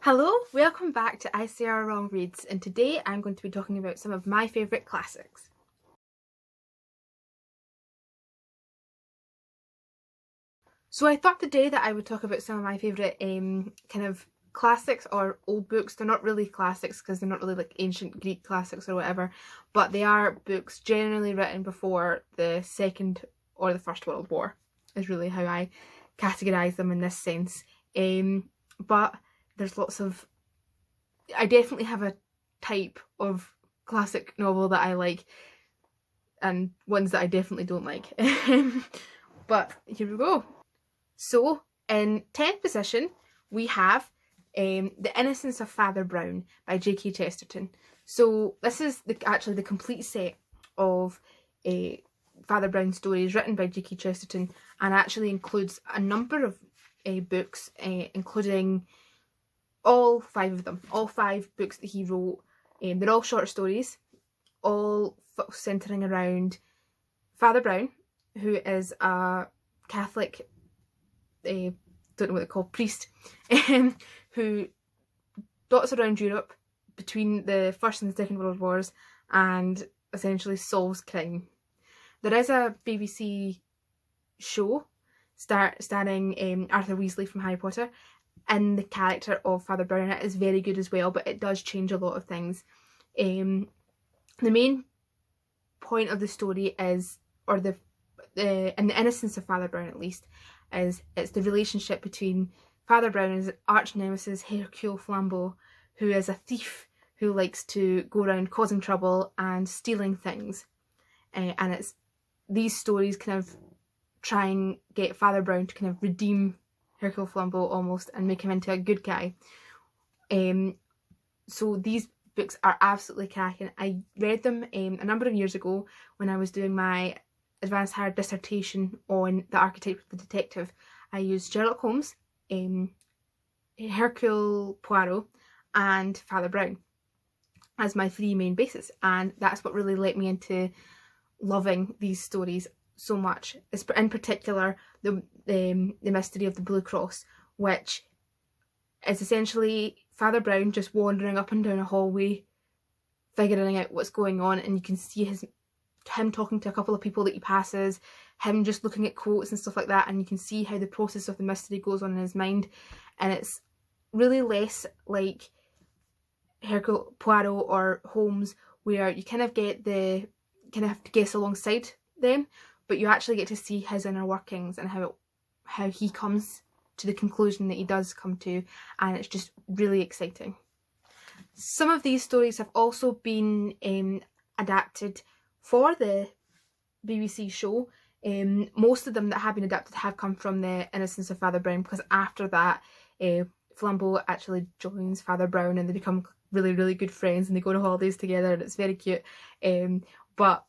Hello, welcome back to Wrong Reads, and today I'm going to be talking about some of my favourite classics. So I thought today that I would talk about some of my favourite kind of classics or old books. They're not really classics because they're not really like ancient Greek classics or whatever, but they are books generally written before the Second or the First World War is really how I categorise them in this sense. But there's lots of... I definitely have a type of classic novel that I like and ones that I definitely don't like. But here we go. So in 10th position we have The Innocence of Father Brown by J.K. Chesterton. So this is actually the complete set of Father Brown stories written by J.K. Chesterton, and actually includes a number of books, including all 5 of them, all 5 books that he wrote. They're all short stories, all centering around Father Brown, who is a Catholic, don't know what they're called, priest, who dots around Europe between the First and the Second World Wars and essentially solves crime. There is a BBC show starring Arthur Weasley from Harry Potter in the character of Father Brown. It is very good as well, but it does change a lot of things. The main point of the story is, or in The Innocence of Father Brown at least, is it's the relationship between Father Brown and his arch nemesis Hercule Flambeau, who is a thief who likes to go around causing trouble and stealing things. And it's these stories kind of try and get Father Brown to kind of redeem Hercule Flambeau almost and make him into a good guy. So these books are absolutely cracking. I read them a number of years ago when I was doing my advanced higher dissertation on the archetype of the detective. I used Sherlock Holmes, Hercule Poirot and Father Brown as my 3 main bases, and that's what really let me into loving these stories so much. In particular the mystery of the Blue Cross, which is essentially Father Brown just wandering up and down a hallway figuring out what's going on, and you can see him talking to a couple of people that he passes, him just looking at quotes and stuff like that, and you can see how the process of the mystery goes on in his mind. And it's really less like Hercule Poirot or Holmes, where you kind of have to guess alongside them, but you actually get to see his inner workings and how he comes to the conclusion that he does come to, and it's just really exciting. Some of these stories have also been adapted for the BBC show. Most of them that have been adapted have come from The Innocence of Father Brown, because after that Flambeau actually joins Father Brown and they become really, really good friends and they go on holidays together, and it's very cute. But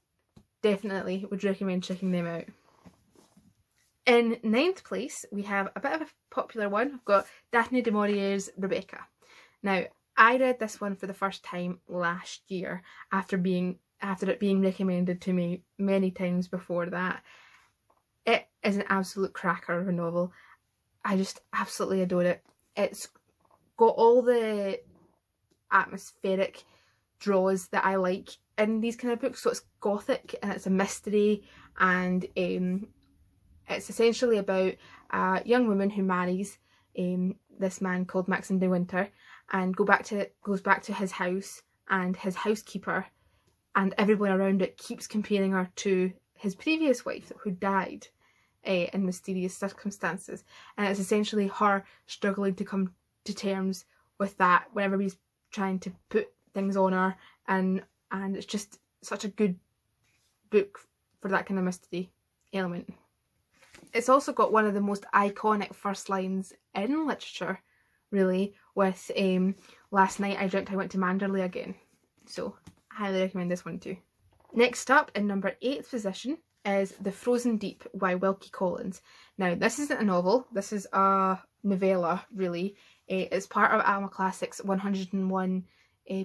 definitely would recommend checking them out. In 9th place we have a bit of a popular one. I've got Daphne du Maurier's Rebecca. Now I read this one for the first time last year after it being recommended to me many times before that. It is an absolute cracker of a novel. I just absolutely adore it. It's got all the atmospheric draws that I like in these kind of books. So it's Gothic and it's a mystery, and it's essentially about a young woman who marries this man called Maxim de Winter, and goes back to his house, and his housekeeper and everyone around it keeps comparing her to his previous wife who died in mysterious circumstances. And it's essentially her struggling to come to terms with that whenever he's trying to put things on her, and it's just such a good book for that kind of mystery element. It's also got one of the most iconic first lines in literature, really, with last night I dreamt I went to Manderley again. So I highly recommend this one too. Next up, in number 8th position, is The Frozen Deep by Wilkie Collins. Now this isn't a novel, this is a novella really. It's part of Alma Classic's 101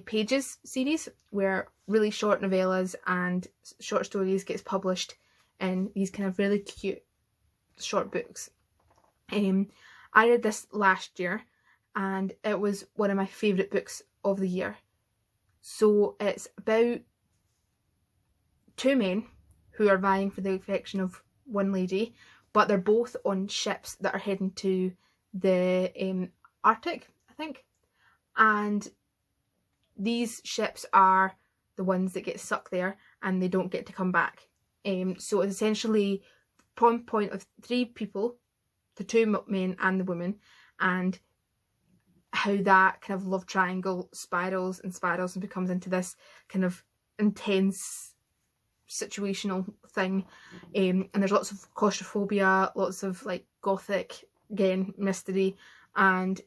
pages series, where really short novellas and short stories gets published in these kind of really cute short books. I read this last year and it was one of my favourite books of the year. So it's about two men who are vying for the affection of one lady, but they're both on ships that are heading to the Arctic, I think. And these ships are the ones that get stuck there and they don't get to come back. So it's essentially from point of three people, the two men and the woman, and how that kind of love triangle spirals and spirals and becomes into this kind of intense situational thing. And there's lots of claustrophobia, lots of like Gothic, again, mystery, and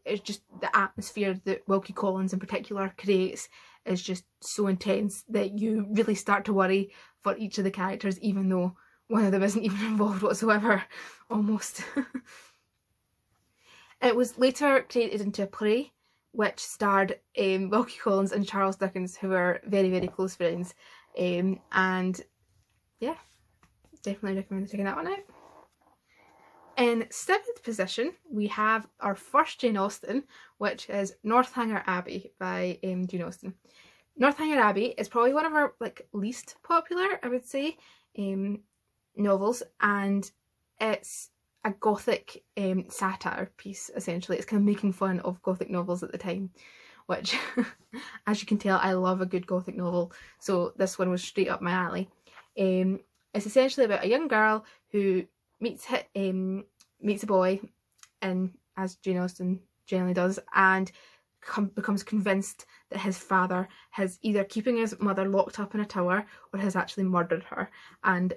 it's just the atmosphere that Wilkie Collins in particular creates is just so intense that you really start to worry for each of the characters, even though one of them isn't even involved whatsoever, almost. It was later created into a play which starred Wilkie Collins and Charles Dickens, who were very, very close friends. And yeah, definitely recommend checking that one out. In 7th position, we have our first Jane Austen, which is Northanger Abbey by Jane Austen. Northanger Abbey is probably one of our like least popular, I would say, novels, and it's a Gothic satire piece, essentially. It's kind of making fun of Gothic novels at the time, which, as you can tell, I love a good Gothic novel, so this one was straight up my alley. It's essentially about a young girl who meets a boy, and as Jane Austen generally does, and becomes convinced that his father has either keeping his mother locked up in a tower or has actually murdered her, and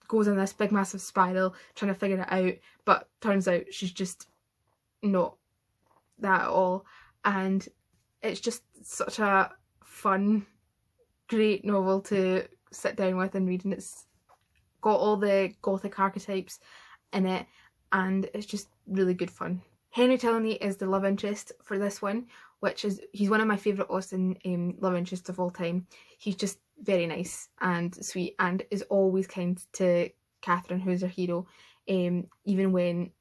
goes on this big massive spiral trying to figure it out, but turns out she's just not that at all. And it's just such a fun, great novel to sit down with and read, and it's got all the Gothic archetypes in it, and it's just really good fun. Henry Tilney is the love interest for this one, he's one of my favourite Austen love interests of all time. He's just very nice and sweet and is always kind to Catherine, who's her hero, even when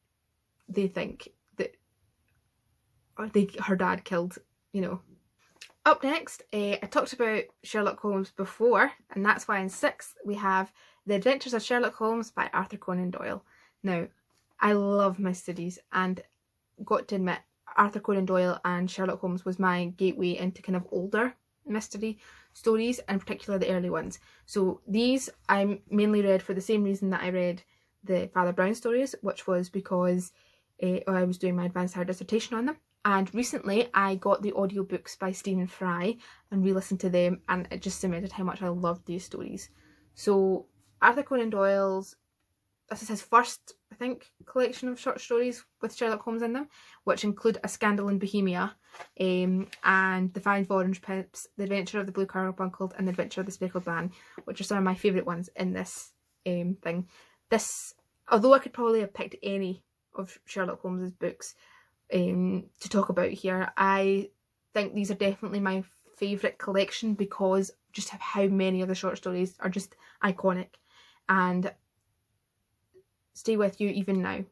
they think that her dad killed, you know. Up next, I talked about Sherlock Holmes before, and that's why in 6th we have The Adventures of Sherlock Holmes by Arthur Conan Doyle. Now, I love mysteries, and got to admit, Arthur Conan Doyle and Sherlock Holmes was my gateway into kind of older mystery stories, and in particular the early ones. So these I mainly read for the same reason that I read the Father Brown stories, which was because I was doing my advanced higher dissertation on them. And recently I got the audiobooks by Stephen Fry and re-listened to them, and it just cemented how much I loved these stories. So Arthur Conan Doyle's, this is his first, I think, collection of short stories with Sherlock Holmes in them, which include A Scandal in Bohemia, and The 5 Orange Pips, The Adventure of the Blue Carbuncle, and The Adventure of the Speckled Man, which are some of my favourite ones in this thing. Although I could probably have picked any of Sherlock Holmes's books to talk about here, I think these are definitely my favourite collection because just of how many of the short stories are just iconic and stay with you even now.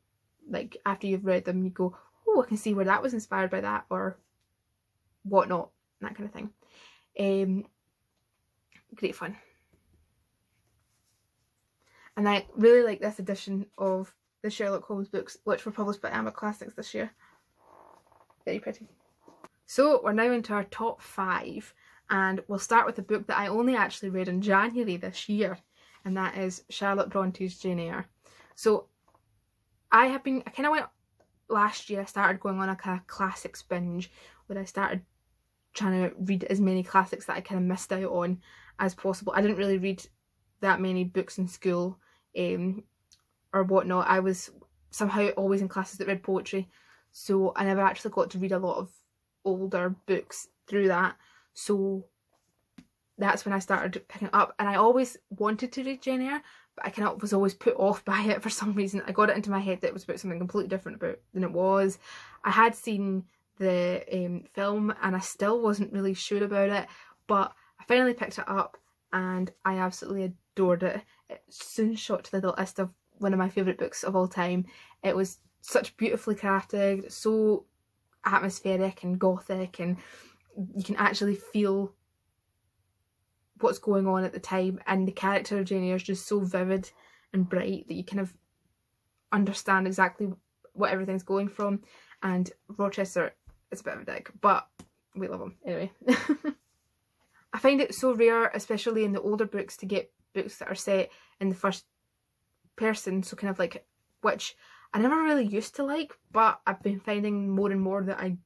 Like after you've read them, you go, oh, I can see where that was inspired by that or whatnot, that kind of thing. Great fun. And I really like this edition of the Sherlock Holmes books, which were published by Amber Classics this year. Very pretty. So we're now into our top 5, and we'll start with a book that I only actually read in January this year, and that is Charlotte Bronte's Jane Eyre. So I kind of went last year, I started going on a kind of classics binge where I started trying to read as many classics that I kind of missed out on as possible. I didn't really read that many books in school or whatnot. I was somehow always in classes that read poetry, so I never actually got to read a lot of older books through that. So that's when I started picking it up, and I always wanted to read Jane Eyre, but I kind of was always put off by it for some reason. I got it into my head that it was about something completely different than it was. I had seen the film and I still wasn't really sure about it, but I finally picked it up and I absolutely adored it. It soon shot to the list of one of my favourite books of all time. It was such beautifully crafted, so atmospheric and gothic, and you can actually feel what's going on at the time, and the character of Jane Eyre is just so vivid and bright that you kind of understand exactly what everything's going from. And Rochester is a bit of a dick, but we love him anyway. I find it so rare, especially in the older books, to get books that are set in the first person, so kind of like, which I never really used to like, but I've been finding more and more that I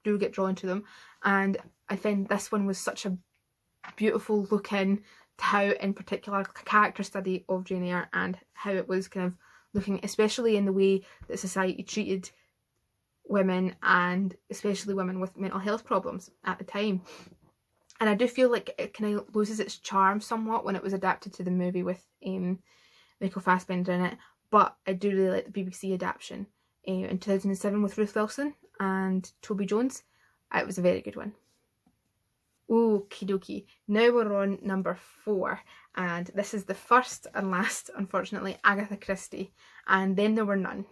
do get drawn to them. And I find this one was such a beautiful look in to how, in particular, character study of Jane Eyre and how it was kind of looking, especially in the way that society treated women, and especially women with mental health problems at the time. And I do feel like it kind of loses its charm somewhat when it was adapted to the movie with Michael Fassbender in it, but I do really like the BBC adaptation in 2007 with Ruth Wilson and Toby Jones. It was a very good one. Okie dokie, now we're on number 4, and this is the first and last, unfortunately, Agatha Christie, and then there were none.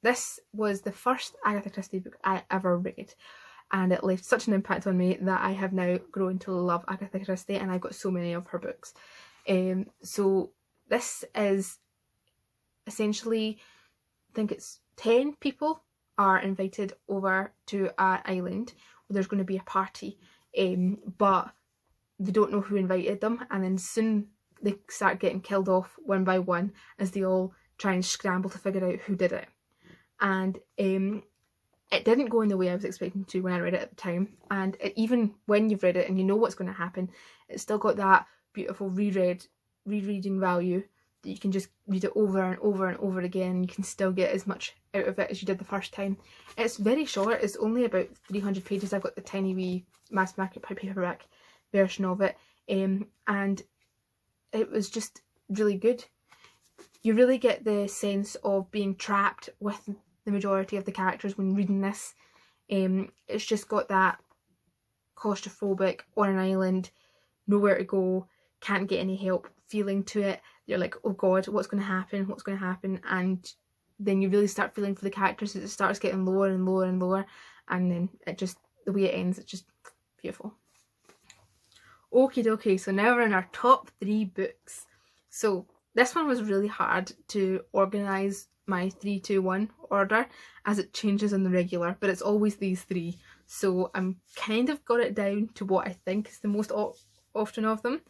This was the first Agatha Christie book I ever read, and it left such an impact on me that I have now grown to love Agatha Christie, and I've got so many of her books. So this is essentially, I think it's 10 people are invited over to an island where there's going to be a party, but they don't know who invited them, and then soon they start getting killed off one by one as they all try and scramble to figure out who did it. And it didn't go in the way I was expecting to when I read it at the time, and even when you've read it and you know what's going to happen, it's still got that beautiful rereading value that you can just read it over and over and over again, and you can still get as much out of it as you did the first time. It's very short, it's only about 300 pages. I've got the tiny wee mass market paperback version of it, and it was just really good. You really get the sense of being trapped with the majority of the characters when reading this. It's just got that claustrophobic, on an island, nowhere to go, can't get any help feeling to it. You're like, oh god, what's going to happen, what's going to happen? And then you really start feeling for the characters as it starts getting lower and lower and lower, and then it just, the way it ends, it's just beautiful. Okie dokie, so now we're in our top 3 books. So this one was really hard to organise my 3, 2, 1 order, as it changes on the regular, but it's always these 3. So I'm kind of got it down to what I think is the most often of them.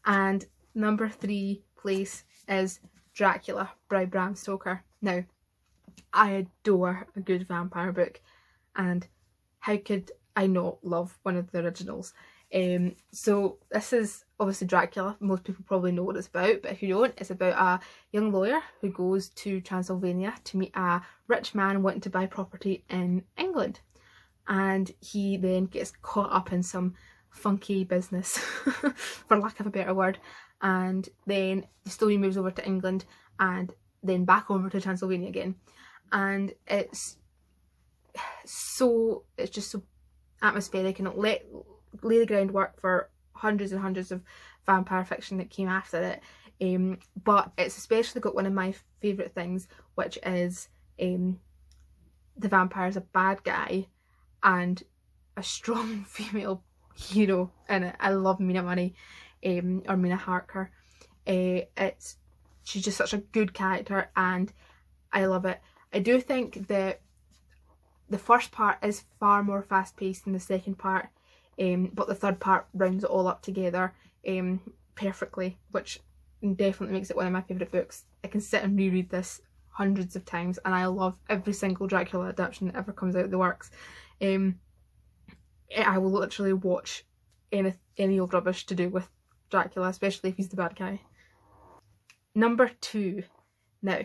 And number 3 place is Dracula by Bram Stoker. Now, I adore a good vampire book, and how could I not love one of the originals? So this is obviously Dracula. Most people probably know what it's about, but if you don't, it's about a young lawyer who goes to Transylvania to meet a rich man wanting to buy property in England, and he then gets caught up in some funky business for lack of a better word, and then the story moves over to England and then back over to Transylvania again, and it's just so atmospheric, and it lay the groundwork for hundreds and hundreds of vampire fiction that came after it, but it's especially got one of my favourite things, which is the vampire's a bad guy and a strong female hero in it. I love Mina Money, or Mina Harker. She's just such a good character, and I love it. I do think that the first part is far more fast paced than the second part, but the third part rounds it all up together perfectly, which definitely makes it one of my favourite books. I can sit and reread this hundreds of times, and I love every single Dracula adaptation that ever comes out of the works. I will literally watch any old rubbish to do with Dracula, especially if he's the bad guy. Number 2. Now,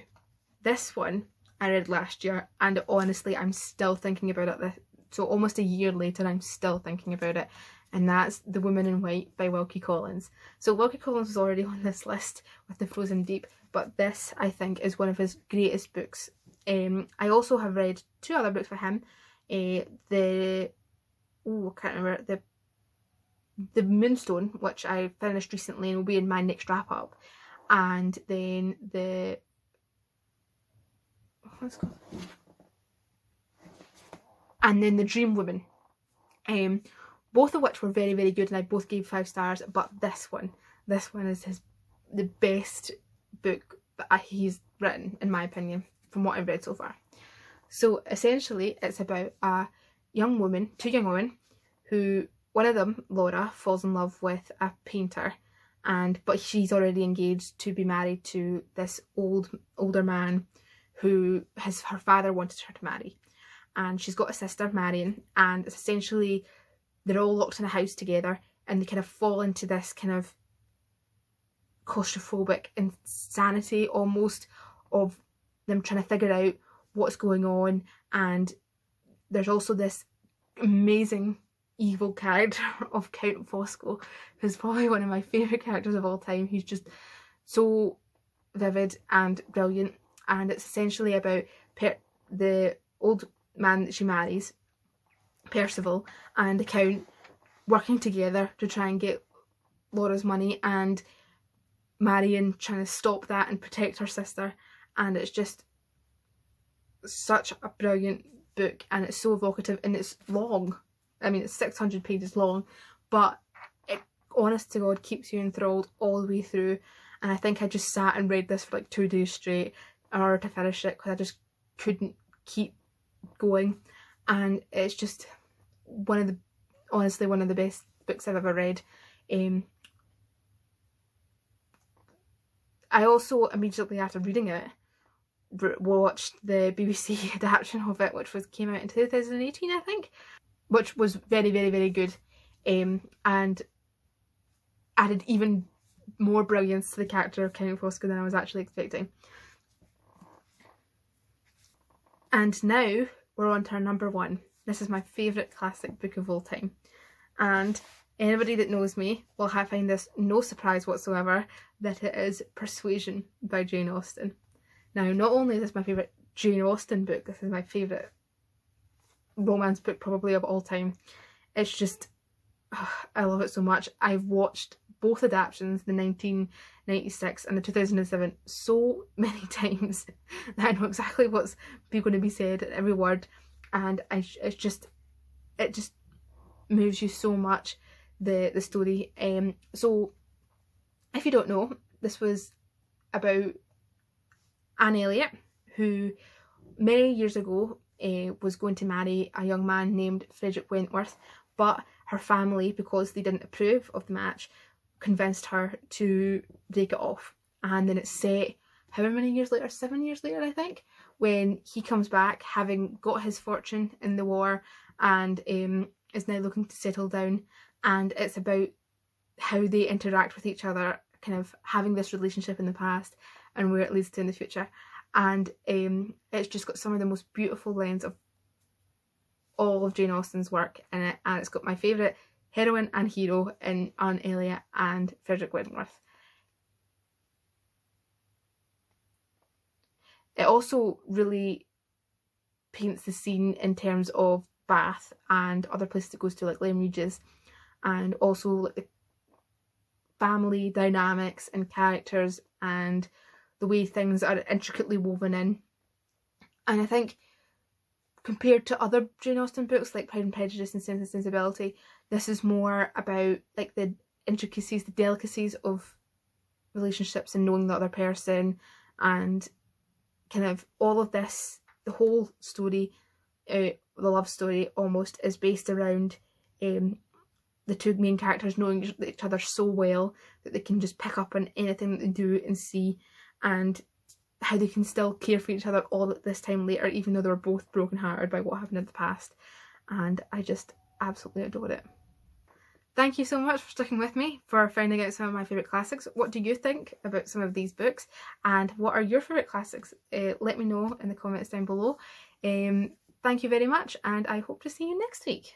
this one I read last year, and honestly I'm still thinking about it. So almost a year later, I'm still thinking about it, and that's The Woman in White by Wilkie Collins. So Wilkie Collins was already on this list with The Frozen Deep, but this, I think, is one of his greatest books. I also have read 2 other books by him. I can't remember, the Moonstone, which I finished recently and will be in my next wrap up, and then what's it called? and then The Dream Woman, both of which were very, very good, and I both gave 5 stars. But this one is the best book that he's written, in my opinion, from what I've read so far. So essentially it's about two young women, who, one of them, Laura, falls in love with a painter, but she's already engaged to be married to this older man who her father wanted her to marry. And she's got a sister, Marion, and it's essentially they're all locked in a house together, and they kind of fall into this kind of claustrophobic insanity almost of them trying to figure out what's going on. And there's also this amazing evil character of Count Fosco, who's probably one of my favourite characters of all time. He's just so vivid and brilliant, and it's essentially about the old man that she marries, Percival, and the Count working together to try and get Laura's money, and Marion trying to stop that and protect her sister. And it's just such a brilliant book, and it's so evocative, and it's long. I mean, it's 600 pages long, but it, honest to God, keeps you enthralled all the way through. And I think I just sat and read this for like 2 days straight in order to finish it, because I just couldn't keep going. And it's just honestly one of the best books I've ever read. I also, immediately after reading it, watched the BBC adaptation of it, which came out in 2018, I think, which was very, very, very good, and added even more brilliance to the character of Count Fosco than I was actually expecting. And now we're on to our number 1. This is my favourite classic book of all time, and anybody that knows me will find this no surprise whatsoever that it is Persuasion by Jane Austen. Now, not only is this my favourite Jane Austen book, this is my favourite romance book probably of all time. It's just, I love it so much. I've watched both adaptations, the 1996 and the 2007, so many times that I know exactly what's going to be said, every word, and it just moves you so much, the story. So if you don't know, this was about Anne Elliot, who many years ago was going to marry a young man named Frederick Wentworth, but her family, because they didn't approve of the match, convinced her to break it off. And then it's set however many years later, 7 years later I think, when he comes back having got his fortune in the war and is now looking to settle down, and it's about how they interact with each other, kind of having this relationship in the past and where it leads to in the future. And it's just got some of the most beautiful lines of all of Jane Austen's work in it, and it's got my favourite heroine and hero in Anne Elliot and Frederick Wentworth. It also really paints the scene in terms of Bath and other places it goes to, like Lame Regis, and also like the family dynamics and characters and the way things are intricately woven in. And I think compared to other Jane Austen books like Pride and Prejudice and Sense and Sensibility, this is more about like the intricacies, the delicacies of relationships and knowing the other person, and kind of all of this, the whole story, the love story almost, is based around the two main characters knowing each other so well that they can just pick up on anything that they do and see, and how they can still care for each other all at this time later, even though they were both brokenhearted by what happened in the past. And I just absolutely adore it. Thank you so much for sticking with me, for finding out some of my favourite classics. What do you think about some of these books, and what are your favourite classics? Let me know in the comments down below. Thank you very much, and I hope to see you next week.